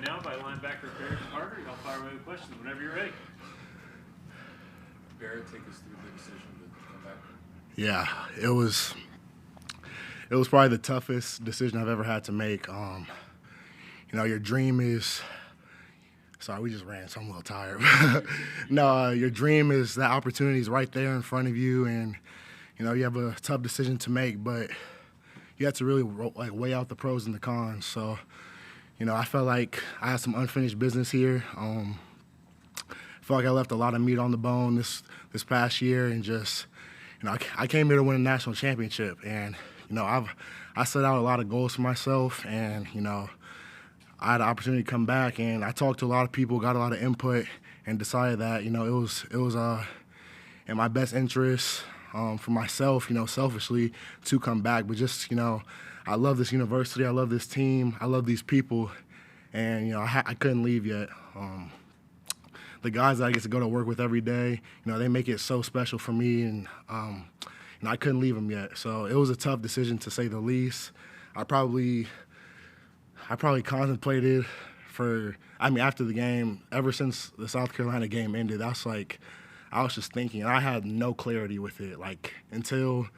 now by linebacker Barrett Carter. Y'all fire away with questions whenever you're ready. Barrett, take us through the decision to come back. Yeah, it was probably the toughest decision I've ever had to make. Your dream is – sorry, we just ran, so I'm a little tired. No, your dream is that opportunity is right there in front of you, and, you have a tough decision to make, but you have to really weigh out the pros and the cons. So, I felt like I had some unfinished business here. I felt like I left a lot of meat on the bone this past year, and just, I came here to win a national championship, and, I set out a lot of goals for myself, and, I had an opportunity to come back, and I talked to a lot of people, got a lot of input, and decided that, it was in my best interest for myself, selfishly, to come back. But just, I love this university, I love this team, I love these people, and, I couldn't leave yet. The guys that I get to go to work with every day, they make it so special for me, and I couldn't leave them yet. So it was a tough decision, to say the least. I probably contemplated after the game, ever since the South Carolina game ended, I was just thinking, and I had no clarity with it, until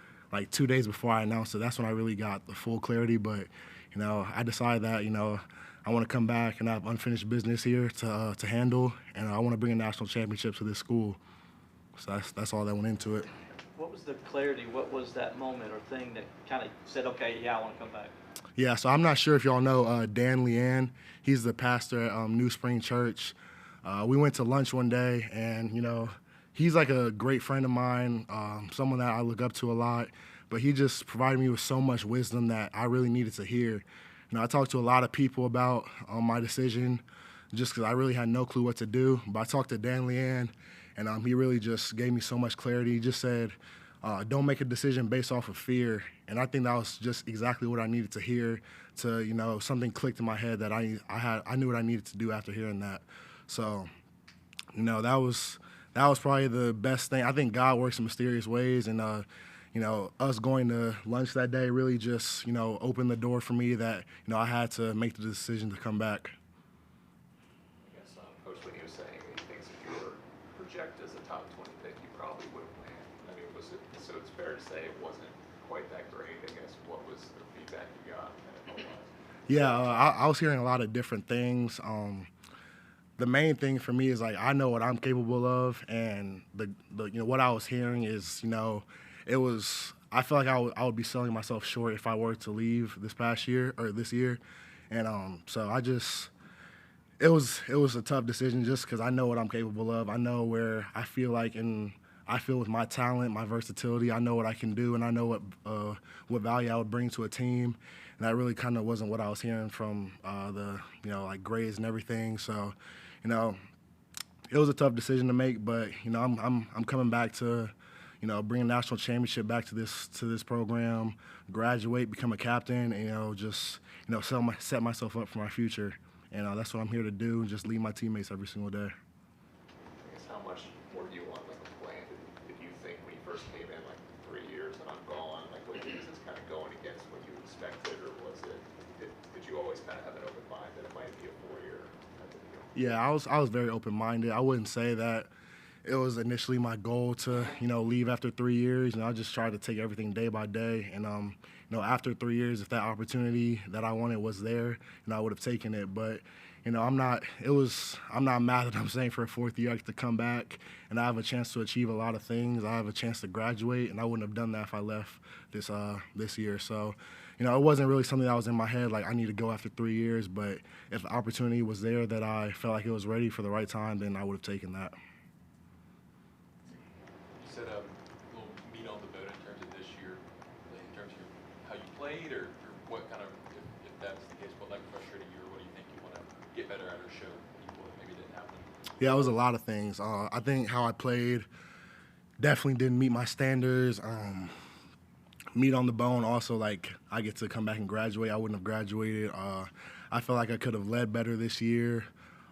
2 days before I announced it. That's when I really got the full clarity. But, I decided that, I want to come back and have unfinished business here to handle, and I want to bring a national championship to this school. So that's all that went into it. What was the clarity? What was that moment or thing that kind of said, okay, yeah, I want to come back? Yeah, so I'm not sure if y'all know Dan Leanne. He's the pastor at New Spring Church. We went to lunch one day, and, he's like a great friend of mine, someone that I look up to a lot. But he just provided me with so much wisdom that I really needed to hear. I talked to a lot of people about my decision just because I really had no clue what to do. But I talked to Dan Leanne, and he really just gave me so much clarity. He just said, don't make a decision based off of fear. And I think that was just exactly what I needed to hear. Something clicked in my head that I knew what I needed to do after hearing that. So, that was probably the best thing. I think God works in mysterious ways, and us going to lunch that day really just opened the door for me that I had to make the decision to come back. I guess Coach, when he was saying he thinks if you were projected as a top 20 pick, you probably would have won. I mean, so it's fair to say it wasn't quite that great. I guess what was the feedback you got? Yeah, I was hearing a lot of different things. The main thing for me is I know what I'm capable of, and the what I was hearing is I feel like I would be selling myself short if I were to leave this year, and so it was a tough decision just because I know what I'm capable of. I know where I feel with my talent, my versatility, I know what I can do, and I know what value I would bring to a team. And that really kind of wasn't what I was hearing from the grades and everything. So, it was a tough decision to make, but I'm coming back to bring a national championship back to this program, graduate, become a captain, and just set myself up for my future. And that's what I'm here to do, just lead my teammates every single day. I guess how much more do you want the plan? Did you think when you first came in 3 years and I'm gone, was this kind of going against what you expected, or did you always kind of have an open mind that it might be a 4-year type of deal? Yeah, I was very open-minded. I wouldn't say that it was initially my goal to leave after 3 years. I just tried to take everything day by day, and after 3 years, if that opportunity that I wanted was there, I would have taken it. But I'm not mad that I'm staying for a 4th year. I get to come back, and I have a chance to achieve a lot of things. I have a chance to graduate, and I wouldn't have done that if I left this year. So, it wasn't really something that was in my head, I need to go after 3 years. But if the opportunity was there that I felt like it was ready for the right time, then I would have taken that. You said a little meat on the bone in terms of this year, in terms of how you played, or what kind of, if that's the case, what frustrated you, or what do you think you want to get better at or show people that maybe didn't happen? Yeah, it was a lot of things. I think how I played definitely didn't meet my standards. Meat on the bone also, I get to come back and graduate. I wouldn't have graduated. I felt like I could have led better this year.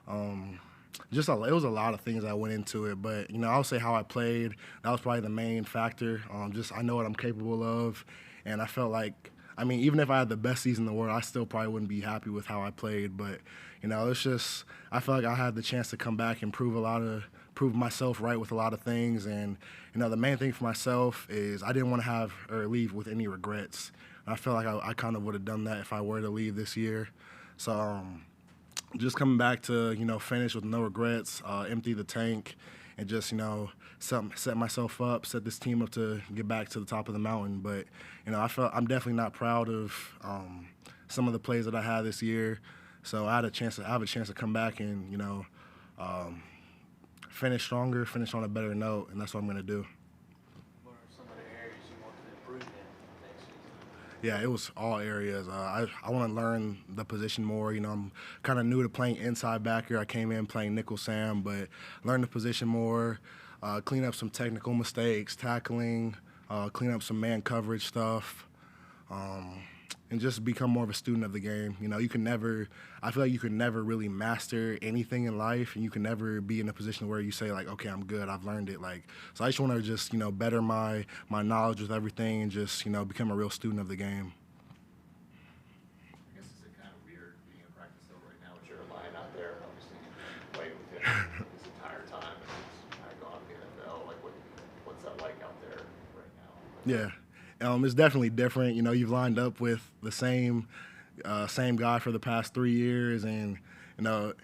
It was a lot of things that went into it, but I'll say how I played. That was probably the main factor. I know what I'm capable of, and I felt like I mean, even if I had the best season in the world, I still probably wouldn't be happy with how I played. But, it's just I feel like I had the chance to come back and prove myself right with a lot of things. And, the main thing for myself is I didn't want to have or leave with any regrets. I feel like I kind of would have done that if I were to leave this year. So just coming back to, finish with no regrets, empty the tank, and just, set myself up, set this team up to get back to the top of the mountain. But, I'm definitely not proud of some of the plays that I had this year. So I have a chance to come back and, finish stronger, finish on a better note, and that's what I'm going to do. What are some of the areas you want to improve in next season? Yeah, it was all areas. I want to learn the position more. I'm kind of new to playing inside backer. I came in playing nickel Sam, but learn the position more, clean up some technical mistakes, tackling, clean up some man coverage stuff, and just become more of a student of the game. I feel like you can never really master anything in life, and you can never be in a position where you say, like, okay, I'm good, I've learned it. So I just want to just, better my knowledge with everything and just, become a real student of the game. I guess it's kind of weird being in practice though right now with Jeremiah not there. Obviously, you played with him this entire time, and he's kind of gone to the NFL. Like, what's that like out there right now? Yeah. It's definitely different. You've lined up with the same guy for the past 3 years, and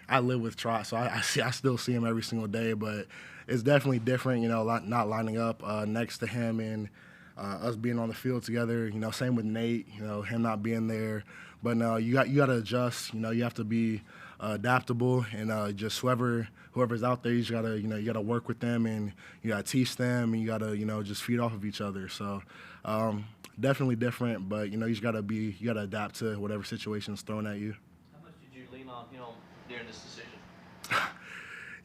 I live with Trot, so I still see him every single day. But it's definitely different. Not lining up next to him and us being on the field together. Same with Nate. Him not being there. But no, you got to adjust. You have to be adaptable, and just whoever's out there, you gotta work with them, and you gotta teach them, and you gotta just feed off of each other. So definitely different, but you just gotta adapt to whatever situation is thrown at you. How much did you lean on him during this decision?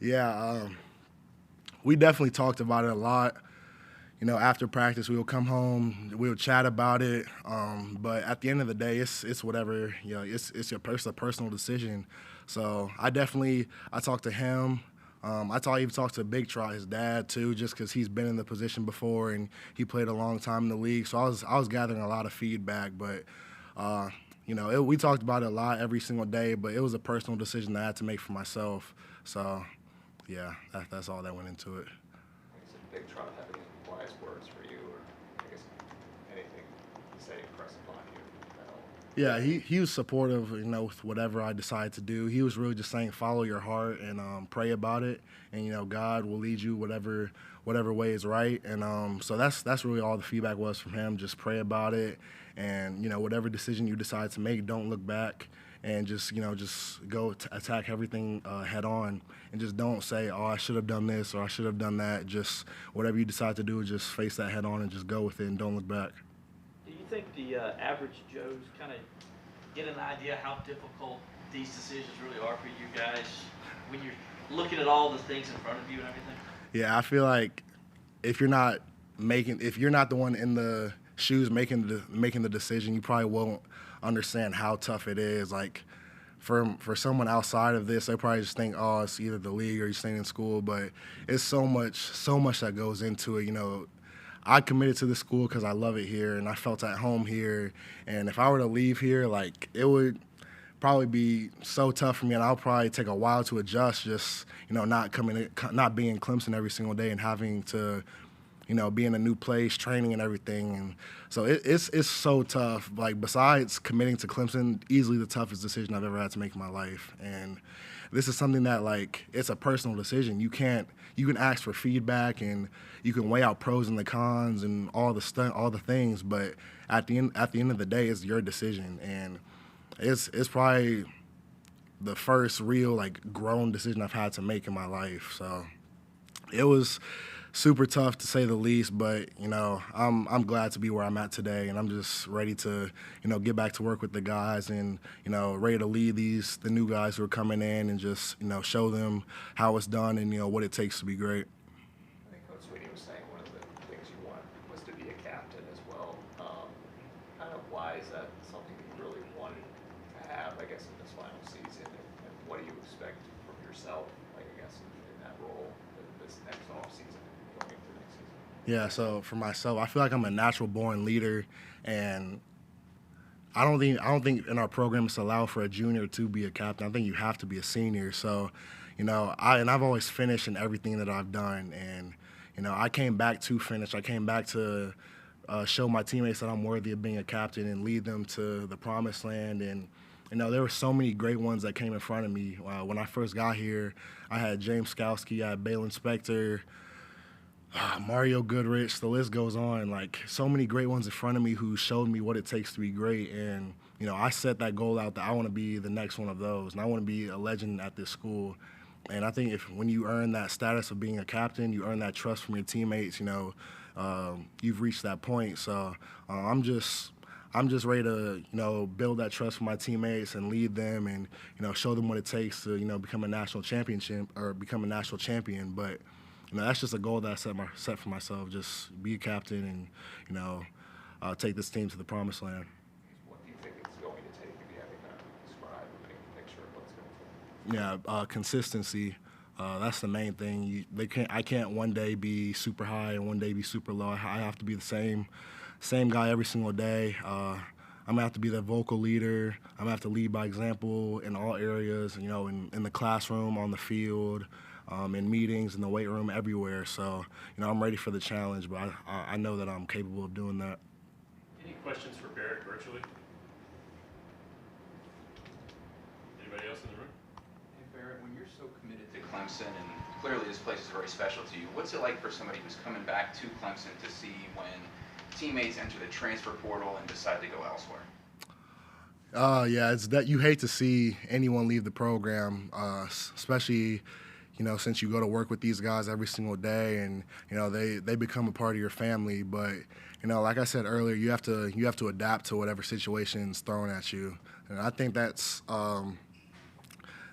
Yeah, we definitely talked about it a lot. After practice, we would come home, we would chat about it. But at the end of the day, it's whatever. It's your personal decision. So I talked to him. I even talked to Big Trot, his dad too, just because he's been in the position before and he played a long time in the league. So I was gathering a lot of feedback, but we talked about it a lot every single day. But it was a personal decision that I had to make for myself. So yeah, that's all that went into it. Did Big Trot have any wise words for you, or I guess anything to say impress upon you at all? Yeah, he was supportive, with whatever I decided to do. He was really just saying follow your heart and pray about it, and God will lead you whatever way is right. And so that's really all the feedback was from him. Just pray about it, and whatever decision you decide to make, don't look back, and just go attack everything head on, and just don't say, oh, I should have done this or I should have done that. Just whatever you decide to do, just face that head on and just go with it and don't look back. Do you think the average Joes kind of get an idea how difficult these decisions really are for you guys when you're looking at all the things in front of you and everything? Yeah, I feel like if you're not the one in the shoes making the decision, you probably won't understand how tough it is. Like for someone outside of this, they probably just think, oh, it's either the league or you're staying in school. But it's so much that goes into it. I committed to this school because I love it here and I felt at home here. And if I were to leave here, like, it would probably be so tough for me, and I'll probably take a while to adjust. Just not being in Clemson every single day and having to be in a new place, training and everything. And so it's so tough. Like, besides committing to Clemson, easily the toughest decision I've ever had to make in my life. And this is something that, like, it's a personal decision. You can ask for feedback and you can weigh out pros and the cons and all the things, but at the end of the day, it's your decision. And it's probably the first real, like, grown decision I've had to make in my life. So it was super tough to say the least, but I'm glad to be where I'm at today, and I'm just ready to get back to work with the guys and ready to lead the new guys who are coming in and just show them how it's done and what it takes to be great. I think Coach Sweeney was saying one of the things you want was to be a captain as well. Kind of why is that something you really wanted to have, I guess, in this final season, and what do you expect from yourself, like, I guess, in that role this next offseason? Yeah, so for myself, I feel like I'm a natural born leader, and I don't think in our program it's allowed for a junior to be a captain. I think you have to be a senior. So, I've always finished in everything that I've done, and I came back to finish. I came back to show my teammates that I'm worthy of being a captain and lead them to the promised land. And there were so many great ones that came in front of me. When I first got here, I had James Skowski, I had Balin Spector, Mario Goodrich, the list goes on. Like, so many great ones in front of me who showed me what it takes to be great. And, I set that goal out that I want to be the next one of those, and I want to be a legend at this school. And I think when you earn that status of being a captain, you earn that trust from your teammates, you've reached that point. So I'm just ready to, build that trust for my teammates and lead them and, show them what it takes to, become a national championship or become a national champion. But, that's just a goal that I set for myself, just be a captain and, take this team to the promised land. What do you think it's going to take if you had to kind of describe or make a picture of what's going to take? Yeah, consistency. That's the main thing. I can't one day be super high and one day be super low. I have to be the same guy every single day. I'm gonna have to be the vocal leader. I'm gonna have to lead by example in all areas. In the classroom, on the field, in meetings, in the weight room, everywhere. So, I'm ready for the challenge, but I know that I'm capable of doing that. Any questions for Barrett virtually? Anybody else in the room? Hey Barrett, when you're so committed to Clemson, and clearly this place is very special to you, what's it like for somebody who's coming back to Clemson to see when teammates enter the transfer portal and decide to go elsewhere? Yeah, it's that you hate to see anyone leave the program, especially, since you go to work with these guys every single day, and they become a part of your family. But like I said earlier, you have to adapt to whatever situation's thrown at you, and I think that's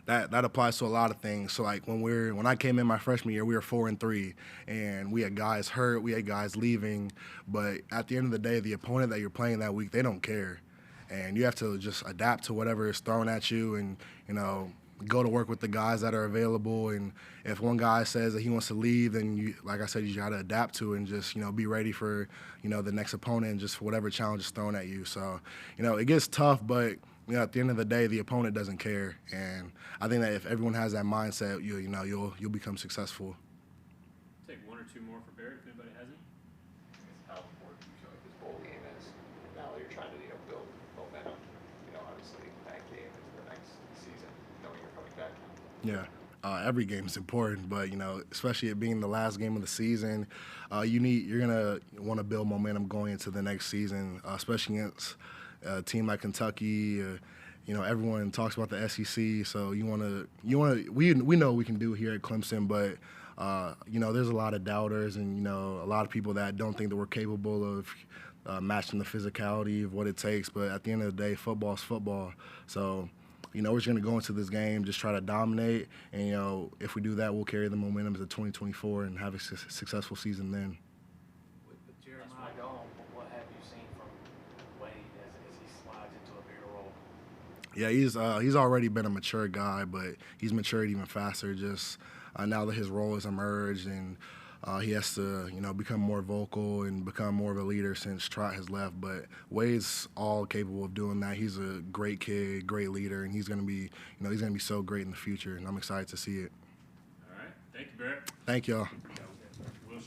that applies to a lot of things. So like when I came in my freshman year, we were 4-3, and we had guys hurt, we had guys leaving, but at the end of the day, the opponent that you're playing that week, they don't care, and you have to just adapt to whatever is thrown at you, and go to work with the guys that are available. And if one guy says that he wants to leave, then like I said, you got to adapt to it and just be ready for the next opponent and just whatever challenge is thrown at you. So it gets tough, but at the end of the day, the opponent doesn't care, and I think that if everyone has that mindset, you'll become successful. Take one or two more for Barrett if anybody has any. How important do you feel like this bowl game is? Now that you're trying to build momentum, obviously that game into the next season, knowing you're coming back now. Yeah. Every game is important, but especially it being the last game of the season, you're gonna want to build momentum going into the next season, especially against a team like Kentucky. Everyone talks about the SEC, so we know what we can do here at Clemson, but there's a lot of doubters and a lot of people that don't think that we're capable of matching the physicality of what it takes. But at the end of the day, football's football. So we're just going to go into this game, just try to dominate, and if we do that, we'll carry the momentum to 2024 and have a successful season then. With Jeremiah gone, what have you seen from Wade as he slides into a bigger role? Yeah, he's already been a mature guy, but he's matured even faster just now that his role has emerged, and he has to, become more vocal and become more of a leader since Trot has left. But Wade's all capable of doing that. He's a great kid, great leader, and he's gonna be so great in the future, and I'm excited to see it. All right. Thank you, Barrett. Thank y'all.